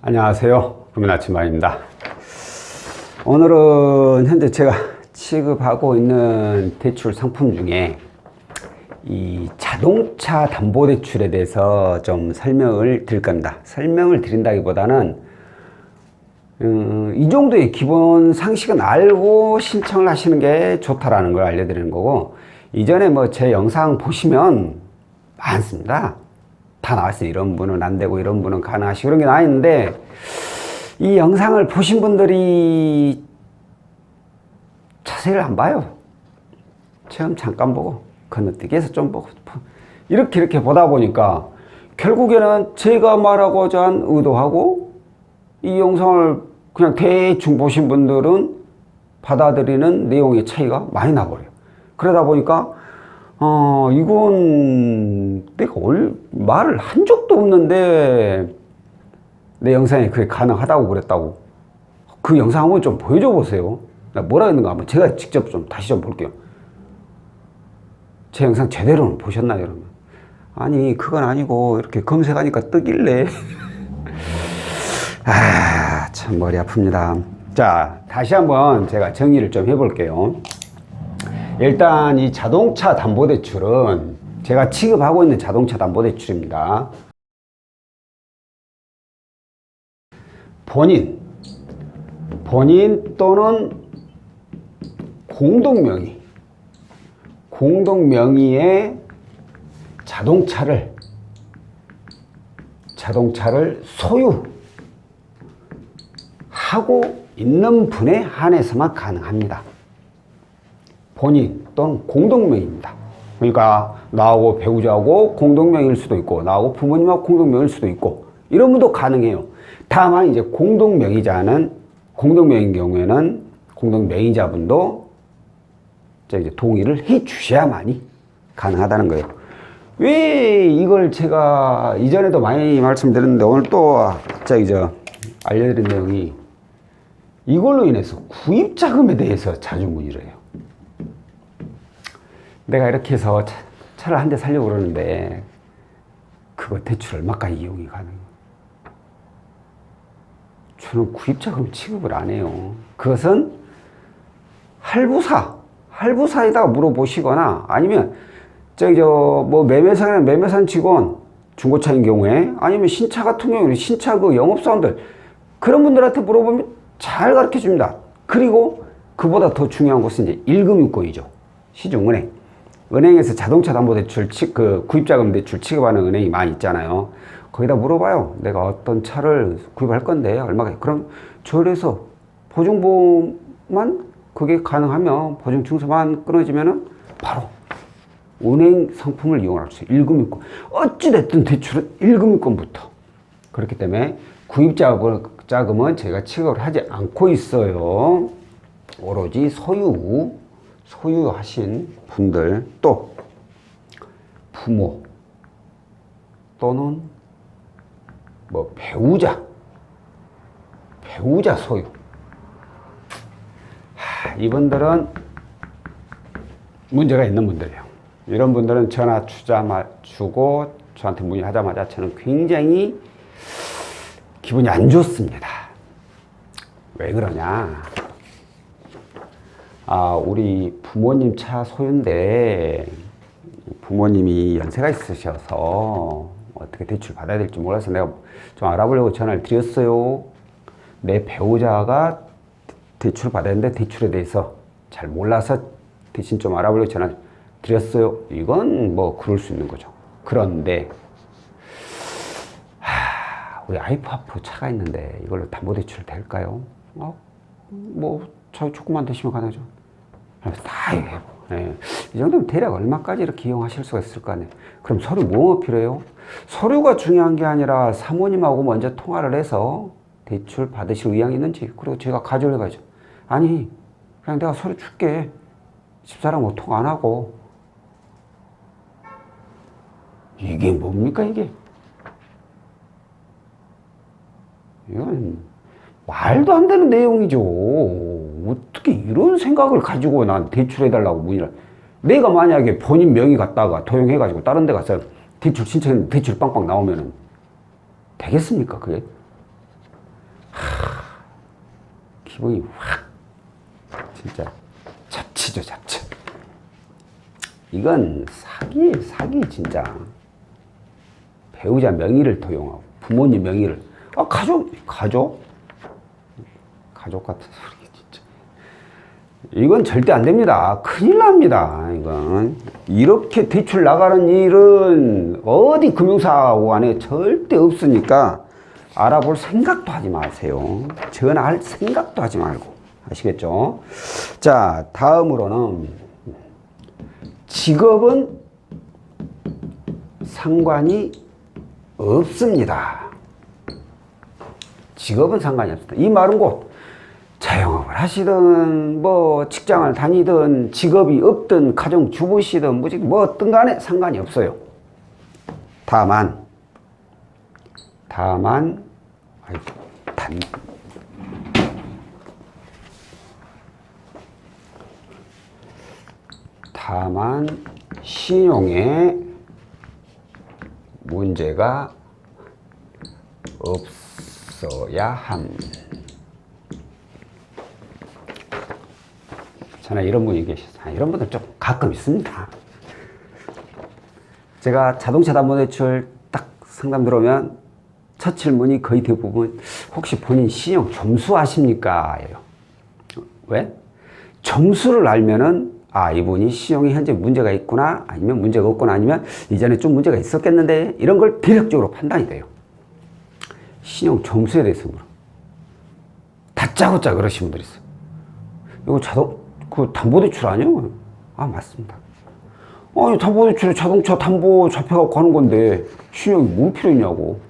안녕하세요. 구민아침마입니다. 오늘은 현재 제가 취급하고 있는 대출 상품 중에 이 자동차 담보대출에 대해서 좀 설명을 드릴 겁니다. 설명을 드린다기보다는 이 정도의 기본 상식은 알고 신청을 하시는 게 좋다라는 걸 알려드리는 거고, 이전에 뭐 제 영상 보시면 많습니다. 다 나왔어요. 이런 분은 안 되고 이런 분은 가능하시고 그런 게 나와 있는데, 이 영상을 보신 분들이 자세히를 안 봐요. 처음 잠깐 보고 건너뛰기해서 좀 보고 이렇게 보다 보니까 결국에는 제가 말하고자 한 의도하고 이 영상을 그냥 대충 보신 분들은 받아들이는 내용의 차이가 많이 나버려요. 그러다 보니까 이건 내가 말을 한 적도 없는데 내 영상에 그게 가능하다고 그랬다고. 그 영상 한번 좀 보여줘 보세요. 나 뭐라 했는가 한번 제가 직접 좀 다시 좀 볼게요. 제 영상 제대로는 보셨나요, 여러분? 아니, 그건 아니고 이렇게 검색하니까 뜨길래 참 머리 아픕니다. 자, 다시 한번 제가 정리를 좀 해볼게요. 일단 이 자동차 담보대출은 제가 취급하고 있는 자동차 담보대출입니다. 본인 또는 공동명의의 자동차를 소유하고 있는 분에 한해서만 가능합니다. 본인 또는 공동명의입니다. 그러니까 나하고 배우자하고 공동명의일 수도 있고, 나하고 부모님하고 공동명의일 수도 있고, 이런 분도 가능해요. 다만 이제 공동명의인 경우에는 공동명의자분도 이제 동의를 해 주셔야만이 가능하다는 거예요. 왜 이걸 제가 이전에도 많이 말씀드렸는데 오늘 또 알려드린 내용이, 이걸로 인해서 구입자금에 대해서 자주 문의를 해요. 내가 이렇게 해서 차를 한 대 사려고 그러는데 그거 대출 얼마까지 이용이 가능해요? 저는 구입자금 취급을 안 해요. 그것은 할부사에다가 물어보시거나, 아니면 매매산 직원, 중고차인 경우에, 아니면 신차 같은 경우는 신차 그 영업사원들, 그런 분들한테 물어보면 잘 가르쳐 줍니다. 그리고 그보다 더 중요한 것은 이제 1금융권이죠. 시중은행. 은행에서 자동차 담보대출, 구입자금 대출 취급하는 은행이 많이 있잖아요. 거기다 물어봐요. 내가 어떤 차를 구입할 건데 얼마가. 그럼 저래서 보증보험만 그게 가능하면, 보증 증서만 끊어지면은 바로 은행 상품을 이용할 수 있어요. 1금융권. 어찌됐든 대출은 1금융권부터. 그렇기 때문에 구입자금은 제가 취급을 하지 않고 있어요. 오로지 소유하신 분들, 또 부모 또는 배우자 소유. 이분들은 문제가 있는 분들이에요. 이런 분들은 전화 주고 저한테 문의하자마자 저는 굉장히 기분이 안 좋습니다. 왜 그러냐? 우리 부모님 차 소유인데 부모님이 연세가 있으셔서 어떻게 대출 받아야 될지 몰라서 내가 좀 알아보려고 전화를 드렸어요. 내 배우자가 대출을 받아야 하는데 대출에 대해서 잘 몰라서 대신 좀 알아보려고 전화를 드렸어요. 이건 그럴 수 있는 거죠. 그런데 우리 와이프 차가 있는데 이걸로 담보대출 될까요? 차 조금만 되시면 가능하죠. 다 해요. 네. 이 정도면 대략 얼마까지 이렇게 이용하실 수가 있을 거 아니에요. 그럼 서류 뭐 필요해요? 서류가 중요한 게 아니라 사모님하고 먼저 통화를 해서 대출 받으실 의향이 있는지, 그리고 제가 가져를 해가죠. 아니, 그냥 내가 서류 줄게. 집사람하고 통화 안 하고. 이게 뭡니까, 이게? 이건 말도 안 되는 내용이죠. 어떻게 이런 생각을 가지고 난 대출해달라고 문의를. 내가 만약에 본인 명의 갖다가 도용해가지고 다른 데 가서 대출 신청했는데 대출 빵빵 나오면은 되겠습니까, 그게? 기분이 확 진짜 잡치죠, 잡치. 이건 사기 진짜. 배우자 명의를 도용하고 부모님 명의를 가족 같은 소리 진짜. 이건 절대 안 됩니다. 큰일 납니다. 이건 이렇게 대출 나가는 일은 어디 금융사하고 안에 절대 없으니까 알아볼 생각도 하지 마세요. 전화할 생각도 하지 말고. 아시겠죠? 자, 다음으로는 직업은 상관이 없습니다. 직업은 상관이 없습니다. 이 말은 곧 자영업을 하시든 뭐 직장을 다니든 직업이 없든 가정주부시든 뭐 어떤 간에 상관이 없어요. 다만 신용에 문제가 없어야 함. 저는 이런 분이 계시죠. 이런 분들 좀 가끔 있습니다. 제가 자동차 담보대출 딱 상담 들어오면 첫 질문이 거의 대부분 혹시 본인 신용 점수 아십니까? 예요. 왜? 점수를 알면은 이분이 신용이 현재 문제가 있구나, 아니면 문제가 없구나, 아니면 이전에 좀 문제가 있었겠는데, 이런 걸 대략적으로 판단이 돼요. 신용 점수에 대해서 물어. 다짜고짜 그러신 분들이 있어요. 이거 담보대출 아니에요? 맞습니다. 아니, 담보대출에 자동차 담보 잡혀갖고 하는 건데, 신용이 뭘 필요 있냐고.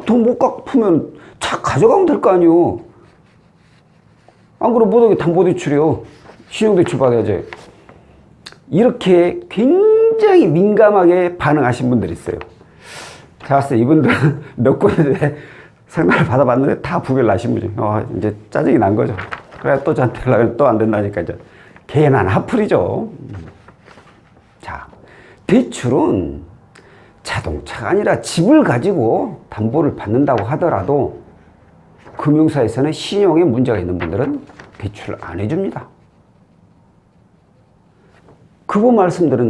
돈 못 갚으면 차 가져가면 될 거 아니에요. 안 그러면 못하게 담보대출이요. 신용대출 받아야지. 이렇게 굉장히 민감하게 반응하신 분들이 있어요. 제가 봤을 때 이분들은 몇 군데 상담을 받아봤는데 다 부결 나신 분이죠. 이제 짜증이 난 거죠. 그래, 또 저한테 연락하면 또 안 된다니까 이제 괜한 하풀이죠. 자, 대출은 자동차가 아니라 집을 가지고 담보를 받는다고 하더라도 금융사에서는 신용에 문제가 있는 분들은 대출을 안 해줍니다. 그분 말씀하신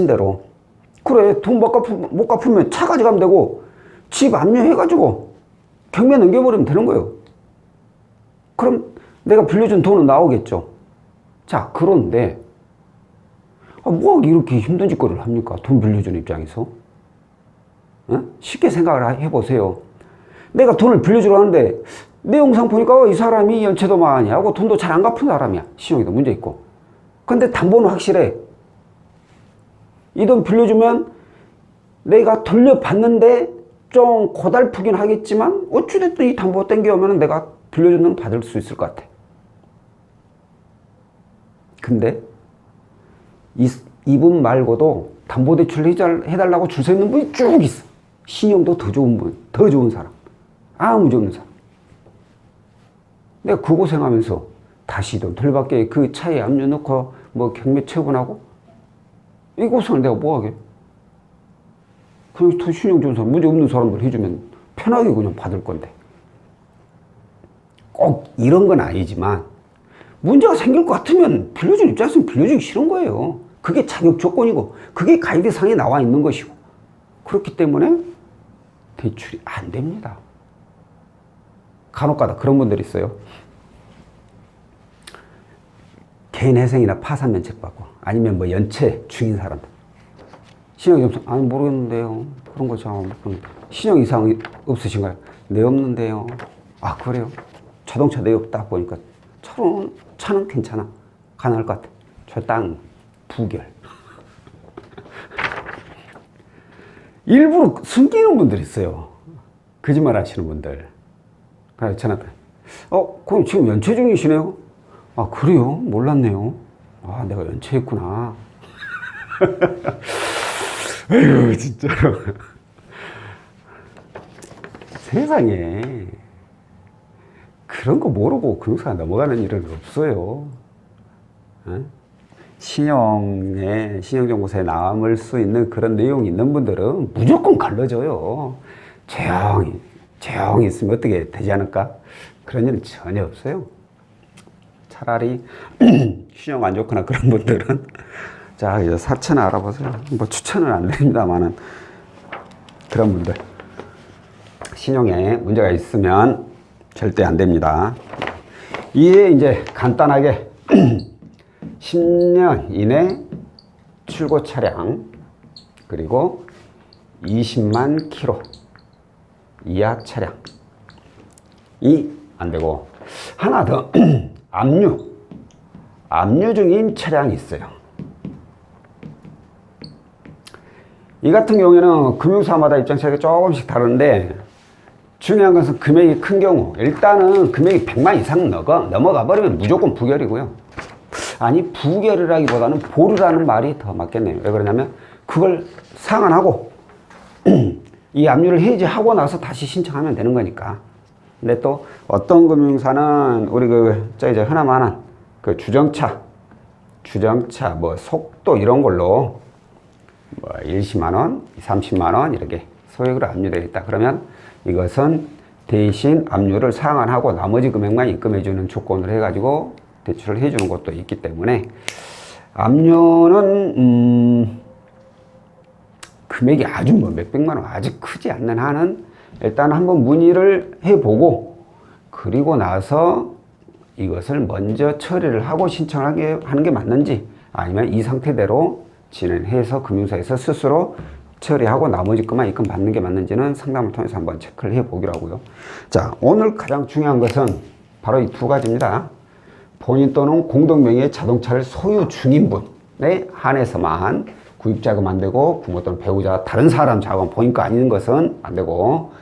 대로 그래, 돈 못 갚으면 차 가져가면 되고 집 압류해가지고 경매 넘겨버리면 되는 거예요. 그럼 내가 빌려준 돈은 나오겠죠. 자, 그런데 뭐 이렇게 힘든 짓거리를 합니까? 돈 빌려주는 입장에서. 쉽게 생각을 해보세요. 내가 돈을 빌려주려 하는데 내 영상 보니까 이 사람이 연체도 많이 하고 돈도 잘 안 갚은 사람이야. 신용에도 문제 있고. 근데 담보는 확실해. 이 돈 빌려주면 내가 돌려받는데 좀 고달프긴 하겠지만 어찌됐든 이 담보 땡겨오면 내가 빌려준 돈 받을 수 있을 것 같아. 근데 이분 말고도 담보대출 해달라고 줄 서 있는 분이 쭉 있어. 신용도 더 좋은 분, 더 좋은 사람, 아무 문제 없는 사람. 내가 그 고생하면서 다시 돈 덜받게 그 차에 압류 넣고 뭐 경매 처분하고 이 고생을 내가 뭐하게. 그냥 더 신용 좋은 사람, 문제 없는 사람들 해주면 편하게 그냥 받을 건데. 꼭 이런 건 아니지만 문제가 생길 것 같으면 빌려준 입장에서는 빌려주기 싫은 거예요. 그게 자격 조건이고 그게 가이드상에 나와 있는 것이고 그렇기 때문에 대출이 안 됩니다. 간혹가다 그런 분들이 있어요. 개인회생이나 파산면책 받고 아니면 뭐 연체 중인 사람들 신용점수 모르겠는데요. 그런 거 잘 모르겠는데 신용 이상 없으신가요? 네, 없는데요. 그래요? 자동차 네 없다 보니까 차는 괜찮아. 가능할 것 같아. 저 땅 부결. 일부러 숨기는 분들이 있어요. 거짓말 하시는 분들. 그래서 저한테 그럼 지금 연체 중이시네요? 그래요? 몰랐네요. 내가 연체했구나. 에휴, 진짜로. 세상에 그런 거 모르고 금융사가 넘어가는 일은 없어요. 신용정보서에 남을 수 있는 그런 내용이 있는 분들은 무조건 걸러줘요. 조용히 조용히 있으면 어떻게 되지 않을까? 그런 일은 전혀 없어요. 차라리 신용 안 좋거나 그런 분들은 자, 이제 사채나 알아보세요. 뭐 추천은 안 드립니다만은 그런 분들 신용에 문제가 있으면 절대 안 됩니다. 이에 이제 간단하게 10년 이내 출고 차량 그리고 20만 킬로 이하 차량이 안 되고 하나 더 압류 중인 차량이 있어요. 이 같은 경우에는 금융사마다 입장차가 조금씩 다른데 중요한 것은 금액이 큰 경우 일단은 금액이 100만 이상 넘어가 버리면 무조건 부결이고요. 아니 부결이라기보다는 보류라는 말이 더 맞겠네요. 왜 그러냐면 그걸 상환하고 이 압류를 해지하고 나서 다시 신청하면 되는 거니까. 근데 또 어떤 금융사는 우리 이제 흔하만한 그 주정차 뭐 속도 이런 걸로 뭐 20만 원, 30만 원 이렇게 소액으로 압류되어 있다. 그러면 이것은 대신 압류를 상환하고 나머지 금액만 입금해 주는 조건으로 해가지고 대출을 해주는 것도 있기 때문에 압류는 금액이 아주 뭐 몇백만 원 아주 크지 않는 한은 일단 한번 문의를 해보고 그리고 나서 이것을 먼저 처리를 하고 신청하는 게 맞는지 아니면 이 상태대로 진행해서 금융사에서 스스로 처리하고 나머지 것만 입금 받는 게 맞는지는 상담을 통해서 한번 체크를 해보기로 하고요. 자, 오늘 가장 중요한 것은 바로 이 두 가지입니다. 본인 또는 공동명의의 자동차를 소유 중인 분에 한해서만 구입자금 안 되고 부모 또는 배우자 다른 사람 자금 본인 거 아닌 것은 안 되고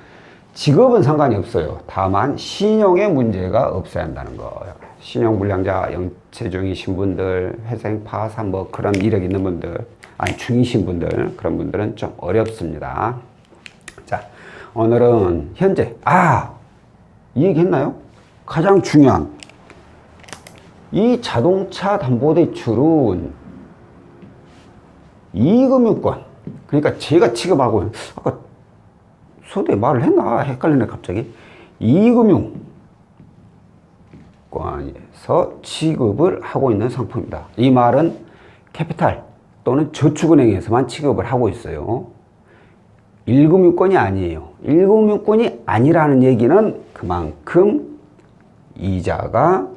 직업은 상관이 없어요. 다만 신용에 문제가 없어야 한다는 거예요. 신용불량자, 영체 중이신 분들, 회생, 파산 뭐 그런 이력 있는 분들, 아니 중이신 분들 그런 분들은 좀 어렵습니다. 자, 오늘은 현재 이 얘기 했나요? 가장 중요한 이 자동차 담보대출은 이금융권 그러니까 제가 취급하고 아까 서두에 말을 했나 헷갈리네 갑자기 이금융권에서 취급을 하고 있는 상품입니다. 이 말은 캐피탈 또는 저축은행에서만 취급을 하고 있어요. 1금융권이 아니에요. 1금융권이 아니라는 얘기는 그만큼 이자가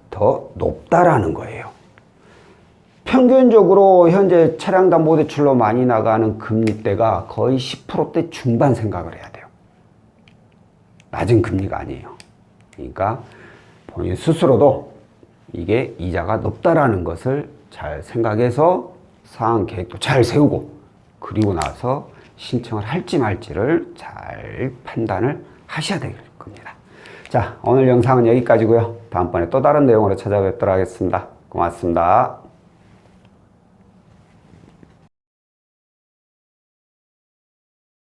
더 높다라는 거예요. 평균적으로 현재 차량담보대출로 많이 나가는 금리대가 거의 10%대 중반 생각을 해야 돼요. 낮은 금리가 아니에요. 그러니까 본인 스스로도 이게 이자가 높다라는 것을 잘 생각해서 상환 계획도 잘 세우고 그리고 나서 신청을 할지 말지를 잘 판단을 하셔야 될 겁니다. 자, 오늘 영상은 여기까지고요. 다음번에 또 다른 내용으로 찾아뵙도록 하겠습니다. 고맙습니다.